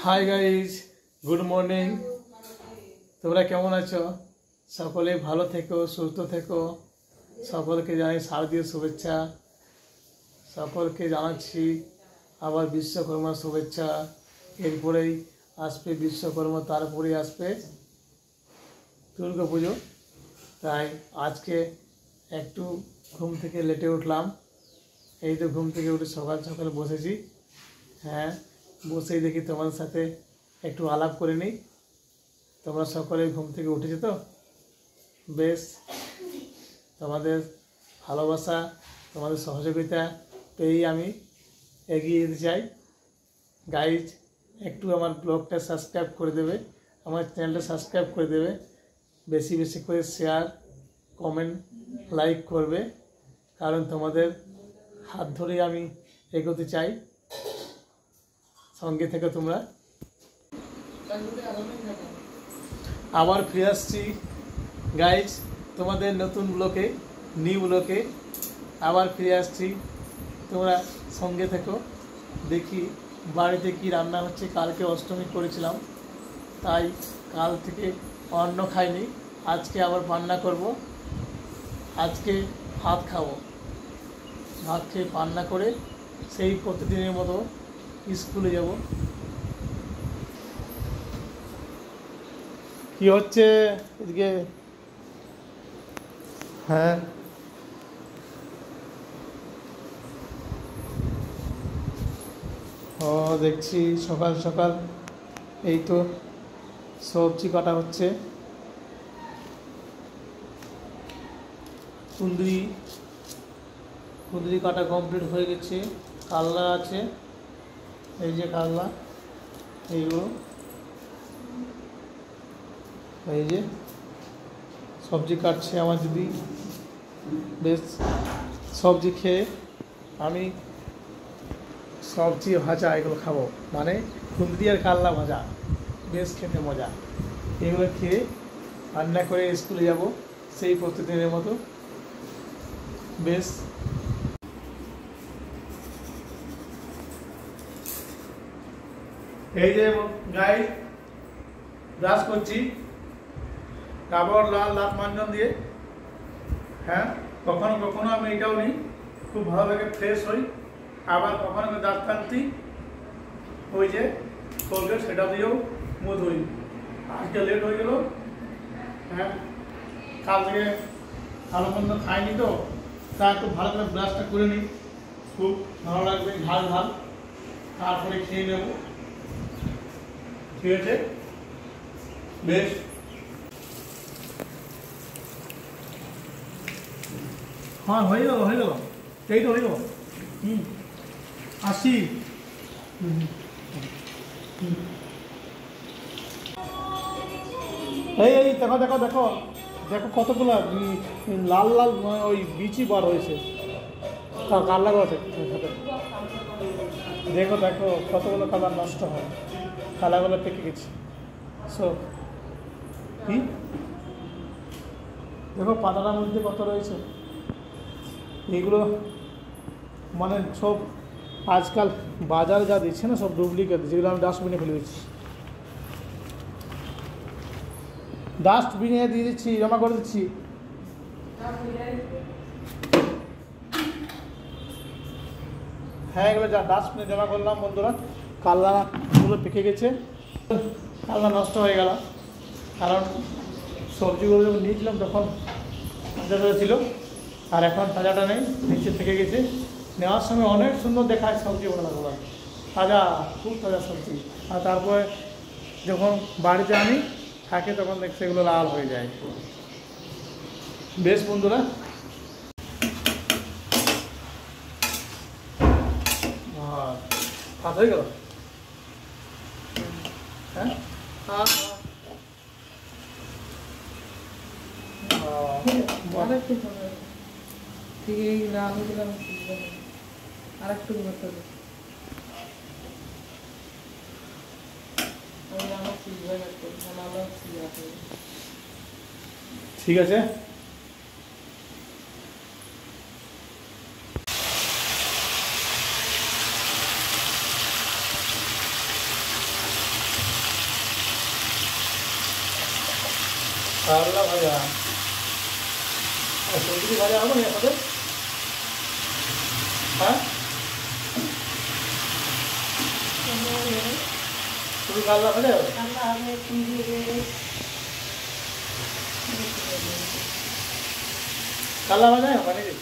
Hi guys, good morning. তোমরা কেমন আছো? সকলে ভালো থেকো, সুস্থ থেকো। সকলকে জানাই শারদীয় শুভেচ্ছা। সকলকে জানাচ্ছি আবার বিশ্বকর্মা শুভেচ্ছা। এরপরেই আসবে বিশ্বকর্মা, তারপরে আসবে দুর্গা পুজো। তাই আজকে একটু ঘুম থেকে লেটে উঠলাম। এই তো ঘুম থেকে উঠে সকাল সকাল বসেছি। হ্যাঁ, বসেই দেখি তোমাদের সাথে একটু আলাপ করে নিই। তোমরা সকলে ঘুম থেকে উঠেছো তো? বেশ, তোমাদের ভালোবাসা, তোমাদের সহযোগিতা পেয়েই আমি এগিয়ে যেতে চাই। গাইজ, একটু আমার ব্লগটা সাবস্ক্রাইব করে দেবে, আমার চ্যানেলটা সাবস্ক্রাইব করে দেবে, বেশি বেশি করে শেয়ার, কমেন্ট, লাইক করবে, কারণ তোমাদের হাত ধরেই আমি এগোতে চাই। সঙ্গে থেকে তোমরা। আবার ফিরে আসছি গাইজ তোমাদের নতুন ব্লকে, নিউ ব্লকে আবার ফিরে আসছি। তোমরা সঙ্গে থেকো। দেখি বাড়িতে কি রান্না হচ্ছে। কালকে অষ্টমী করেছিলাম, তাই কাল থেকে অন্ন খাইনি। আজকে আবার রান্না করব। আজকে ভাত খাবো। ভাত খেয়ে রান্না করে সেই প্রতিদিনের মতো স্কুলে যাব। কি হচ্ছে এদিকে? হ্যাঁ, ও দেখছি সকাল সকাল এই তো সবজি কাটা হচ্ছে। কুঁদরি কাটা কমপ্লিট হয়ে গেছে। কালনা আছে, এই যে কালনা, এইগুলো এই যে সবজি কাটছে আমার দিদি। বেশ, সবজি খেয়ে আমি সবজি ভাজা এগুলো খাবো, মানে কুঁদরি আর কালনা ভাজা, বেশ খেতে মজা। এগুলো খেয়ে রান্না করে স্কুলে যাব সেই প্রতিদিনের মতো। বেশ, এই যে গাই ব্রাশ করছি কাপড় লাল লাল মাঞ্জন দিয়ে। হ্যাঁ, কখনো কখনো আমি এটাও নিই, খুব ভালো লাগে, ফ্রেশ হই। আবার কখনো আমি দাঁত কান্তি ওই যে কোলগেট, সেটা দিয়েও মুখ ধুই। আজকে লেট হয়ে গেল। হ্যাঁ, কাল থেকে ভালো মন্দ খাইনি তো, তা একটু ভালো করে ব্রাশটা করে নিই, খুব ভালো লাগবে, ঝাল ঝাল। তারপরে খেয়ে নেব। ঠিক আছে, বেশ। হ্যাঁ, হয়ে গেল এই তো হয়ে গেল। আসি। এই এই দেখো দেখো দেখো দেখো কতগুলো লাল লাল ওই বিচি বার হয়েছে কালার আছে। দেখো দেখো কতগুলো কালার নষ্ট হয়, কালারগুলো পেকে গেছে সব। কি দেখো পাতাটার মধ্যে কত রয়েছে। এগুলো মানে সব আজকাল বাজারে যা দিচ্ছে না, সব ডুপ্লিকেট, যেগুলো আমি ডাস্টবিনে ফেলে দিচ্ছি। ডাস্টবিনে দিয়ে দিচ্ছি, জমা করে দিচ্ছি। হ্যাঁ, এগুলো যা ডাস্টবিনে জমা করলাম বন্ধুরা। কালনাগুলো পেকে গেছে, কালনা নষ্ট হয়ে গেল, কারণ সবজিগুলো যখন নিয়েছিলাম তখন তাজা ছিল, আর এখন তাজাটা নেই, নিচে থেকে গেছে। নেওয়ার সময় অনেক সুন্দর দেখায় সবজিগুলো, তাজা, খুব তাজা সবজি। আর তারপরে যখন বাড়িতে আনি থাকে তখন দেখছি এগুলো লাল হয়ে যায়। বেশ বন্ধুরা, ভাত হয়ে গেল। হ্যাঁ, ঠিক আছে। কারলা ভাজা আর কুঁদরি ভাজা হবে না আমাদের? হ্যাঁ, শুধু কারলা ভাজা হবে? কারলা ভাজা হবে নাকি?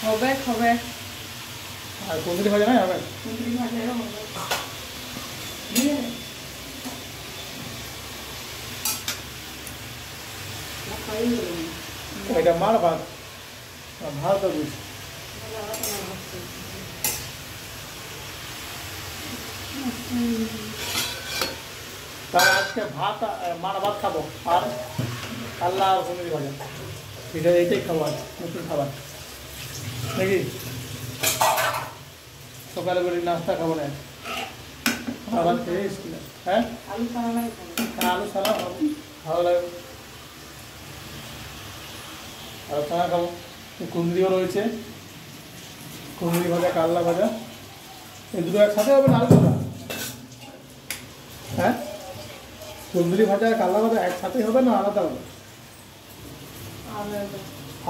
হবে আর কুঁদরি ভাজা নাই হবে? কুঁদরি ভাজারও হবে। এটা মার ভাত, ভাত তো বুঝি। তাহলে আজকে ভাত মার ভাত খাবো আর কাল্লা আর কুঁদরি ভাজা, এইটাই খাবো আজ নতুন খাবার নাকি? সকালে করে নাস্তা খাবো না, আবার খেয়ে স্কুলে। হ্যাঁ, আলু সালাদ আলু সালাদ ভালো লাগে, আলু সালাদ খাবো। কুঁদরিও রয়েছে, কুঁদরি ভাজা কাল্লা ভাজা, এই দুটো একসাথে হবে না আলু ভাজা? হ্যাঁ, কুঁদরি ভাজা আর কাল্লা ভাজা একসাথেই হবে না আলাদা হবে?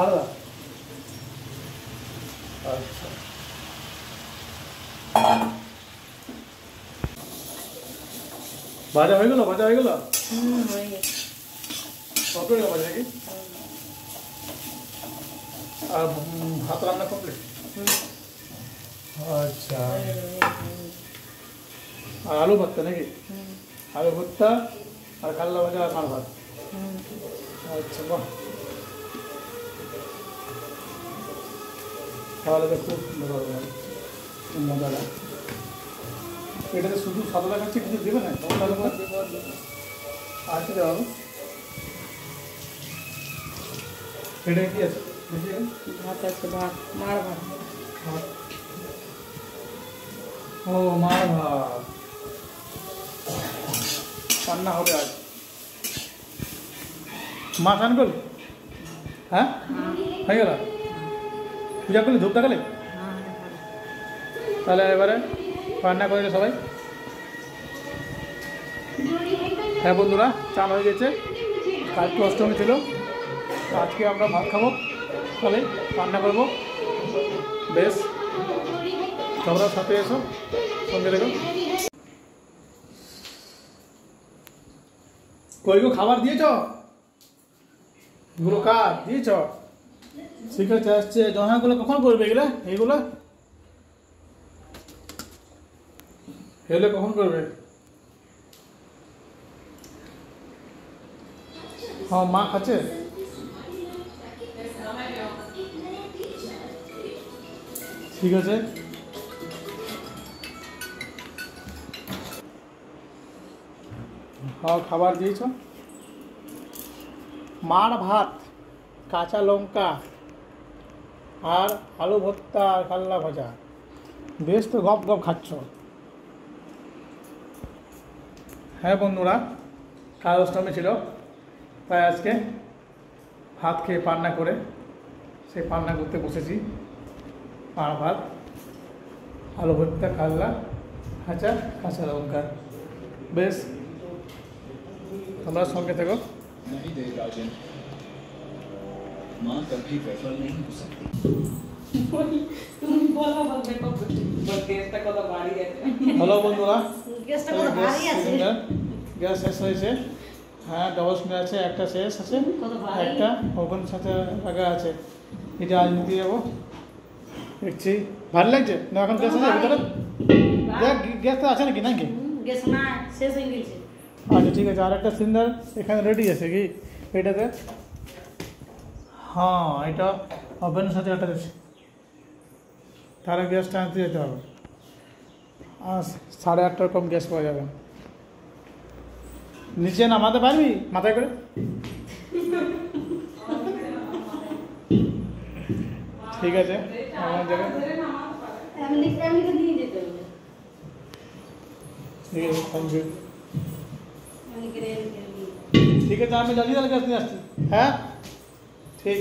আলাদা। আচ্ছা, ভাজা হয়ে গেল? ভাজা হয়ে গেল? হয়ে গেছে। কত হয়ে গেল ভাজা নাকি? আর ভাত রান্না কমপ্লিট? আচ্ছা, আর আলু ভর্তা নাকি? আলু ভর্তা আর কাল্লা ভাজা আর মার ভাত। আচ্ছা, বাহ, তাহলে তো খুব মজা লাগে। এটাতে শুধু সাদা দেখাচ্ছে, কিছু দেবে না? আচ্ছা, দেওয়া এটা কি আছে? ভাত আছে, ভাত মার ভাত। ভাত, ও মার ভাত রান্না হবে আজ। মা স্নান করলি? হ্যাঁ, হয়ে গেল? পূজা করলি, ধূপ দেখালে? তাহলে এবারে রান্না করে সবাই। হ্যাঁ বন্ধুরা, চান হয়ে গেছে, কালকে অষ্টমী ছিল, আজকে আমরা ভাত খাবো, তাহলে রান্না করবো। বেশ, তোমরা সাথে এসো, সঙ্গে দেখো। কই গো, খাবার দিয়েছ? গুলো কার দিয়েছ? ঠিক আছে, আসছে। জহাগুলো কখন করবে এগুলো? এইগুলো এগুলো কখন করবে? হ্যাঁ, মা খাচ্ছে। ঠিক আছে, হ্যাঁ খাবার দিয়েছ। মার ভাত, কাঁচা লঙ্কা আর আলু ভর্তা আর কাল্লা ভাজা, বেশ তো গপ গপ খাচ্ছ। হ্যাঁ বন্ধুরা, কাল অষ্টমী ছিল, তাই আজকে ভাত খেয়ে পান্না করে সেই পান্না করতে বসেছি। মার ভাত, আলু ভর্তা, কাল্লা ভাজা, কাঁচা লঙ্কা। বেশ, তোমরা সঙ্গে থেকো। नहीं दे राजन, माँ कभी विफल नहीं हो सकती। তুমি বলো বলবে কবে গ্যাসটা কত ভারী আছে। হ্যালো বন্ধুরা, গ্যাসটা কত ভারী আছে। গ্যাস শেষ হয়েছে। হ্যাঁ, ডবল সিলিন্ডার আছে, একটা শেষ আছে, কত ভারী। একটা ওভেন সাথে লাগা আছে। এটা আজ নিতে যাবো, দেখছি। ভালো লাগছে না? এখন গ্যাস আছে ভিতরে? গ্যাস তো আছে নাকি? নাকি? গ্যাস না, শেষ হয়ে গেছে। আচ্ছা, ঠিক আছে। আর একটা সিলিন্ডার এখানে রেডি আছে কি এটাতে? হ্যাঁ, এটা ওভেনের সাথে একটা আছে, তাহলে গ্যাসটা আনতে যেতে হবে। আর 8:30টার কম গ্যাস পাওয়া যাবে। নিচে নামাতে পারবি মাথায় করে? ঠিক আছে, আমার জায়গায়। এমনি এমনি দিয়ে যেতে হবে। ঠিক আছে, থ্যাংক ইউ। এমনি করে দিয়ে। ঠিক আছে, আমি জলদি তাহলে গ্যাস নিয়ে আসছি। হ্যাঁ, ঠিক।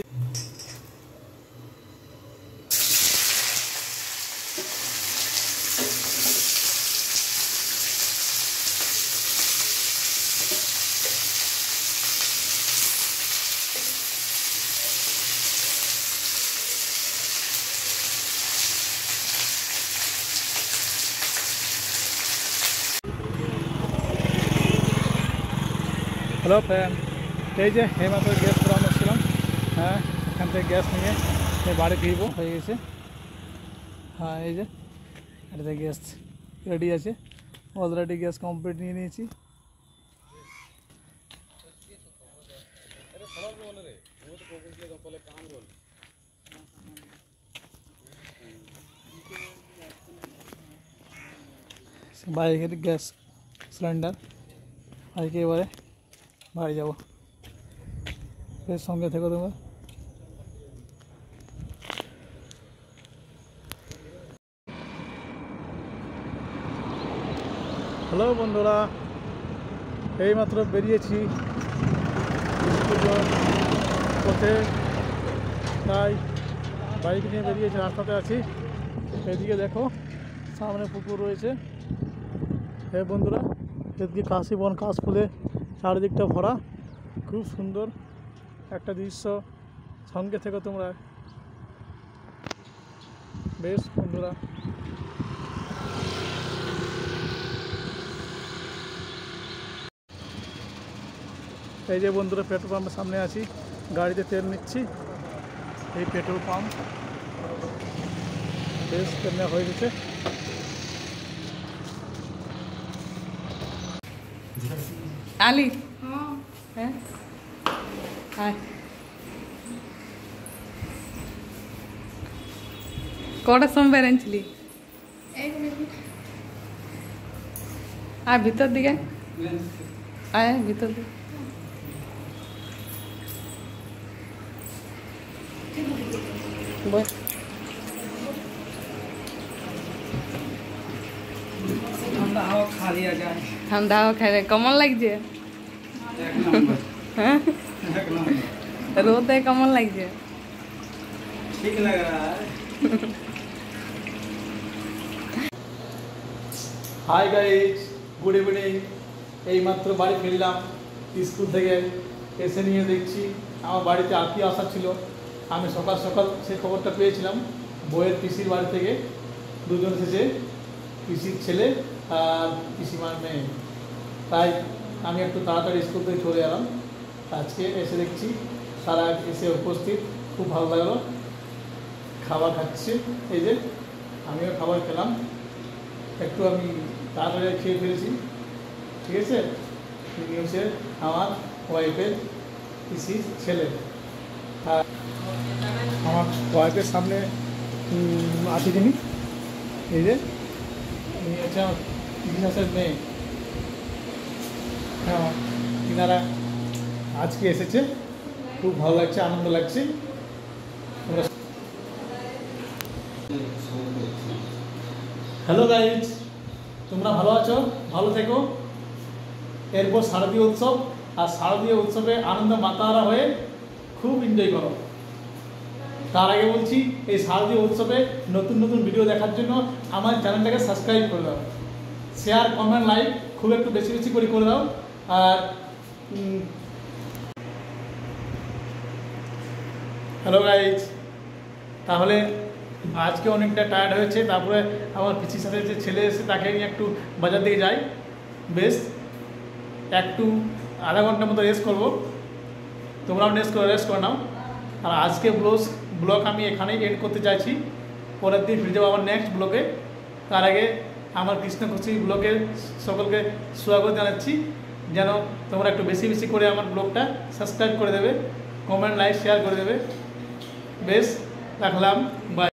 হ্যালো ফ্রেন্ড, এই যে এইমাত্র গ্যাস পুরানো ছিলাম। হ্যাঁ, এখান থেকে গ্যাস নিয়ে বাড়ি ফিরবো, হয়ে গেছে। হ্যাঁ, এই যে এটাতে গ্যাস রেডি আছে, অলরেডি গ্যাস কমপ্লিট নিয়ে নিয়েছি। বাইকের গ্যাস সিলিন্ডার আজকে এবারে বাড়ি যাবো। এর সঙ্গে থেকো তোমরা। হ্যালো বন্ধুরা, এইমাত্র বেরিয়েছি স্কুল যাওয়ার পথে, তাই বাইক নিয়ে বেরিয়েছি, রাস্তাতে আছি। এদিকে দেখো সামনে পুকুর রয়েছে। হ্যাঁ বন্ধুরা, এদিকে কাশিবন কাশফুলে চারিদিকটা ভরা, খুব সুন্দর একটা দৃশ্য। সঙ্গে থেকে তোমরা বেশ বন্ধুরা। এই যে বন্ধুরা, পেট্রোল পাম্পের সামনে আছি, গাড়িতে তেল নিচ্ছি। এই পেট্রোল পাম্প বেশ তেল নেওয়া হয়ে গেছে। আলি হ্যাঁ আয় কটার সময় বেরিয়েছিলি? আয় ভিতর দিকে, আয় ভিতর দিকে। বল। ঠান্ডা হাওয়া খা দিয়া যায়। ঠান্ডা হাওয়া খাইলে কেমন লাগছে? হ্যাঁ, রোদে কেমন লাগছে? ঠিক লাগ रहा है। Hi guys, good evening. এইমাত্র বাড়ি ফিরলাম স্কুল থেকে। এসে নিয়ে দেখছি আমার বাড়িতে আত্মীয় আসা ছিল। আমি সকাল সকাল সেই খবরটা পেয়েছিলাম বইয়ের পিসির বাড়ি থেকে। দুজন এসেছে, পিসির ছেলে আর পিসিমার মেয়ে। তাই আমি একটু তাড়াতাড়ি স্কুল থেকে চলে এলাম। আজকে এসে দেখছি তারা এসে উপস্থিত, খুব ভালো লাগলো। খাবার খাচ্ছি, এই যে আমিও খাবার খেলাম। একটু আমি তাড়াতাড়ি খেয়ে ফেলেছি, ঠিক আছে। তিনি হচ্ছে আমার ওয়াইফের পিসির ছেলে। আর আমার ওয়াইফের সামনে আছে তিনি, এই যে ইনি হচ্ছে আমার পিসির মেয়ে। হ্যাঁ, তিনারা আজকে এসেছে, খুব ভালো লাগছে, আনন্দ লাগছে। হ্যালো গাইজ, তোমরা ভালো আছো? ভালো থেকো। এরপর শারদীয় উৎসব, আর শারদীয় উৎসবে আনন্দ মাতাহারা হয়ে খুব এনজয় করো। তার আগে বলছি, এই শারদীয় উৎসবে নতুন নতুন ভিডিও দেখার জন্য আমার চ্যানেলটাকে সাবস্ক্রাইব করে দাও, শেয়ার কমেন্ট লাইক খুব একটু বেশি বেশি করে দাও। আর হ্যালো গাইজ, তাহলে আজকে অনেকটা টায়ার্ড হয়েছে। তারপরে আমার পিসির সাথে যে ছেলে এসে তাকে নিয়ে একটু বাজার দিকে যাই। বেশ একটু আধা ঘন্টার মতো রেস্ট করবো, তোমরাও রেস্ট করে নাও। আর আজকে ব্লগ আমি এখানেই এন্ড করতে চাইছি। পরের দিন ফিরে যাবো আমার নেক্সট ব্লগে। তার আগে আমার কৃষ্ণখুশি ব্লগে সকলকে স্বাগত জানাচ্ছি। যেন তোমরা একটু বেশি বেশি করে আমার ব্লগটা সাবস্ক্রাইব করে দেবে, কমেন্ট লাইক শেয়ার করে দেবে। বেশ রাখলাম, বাই।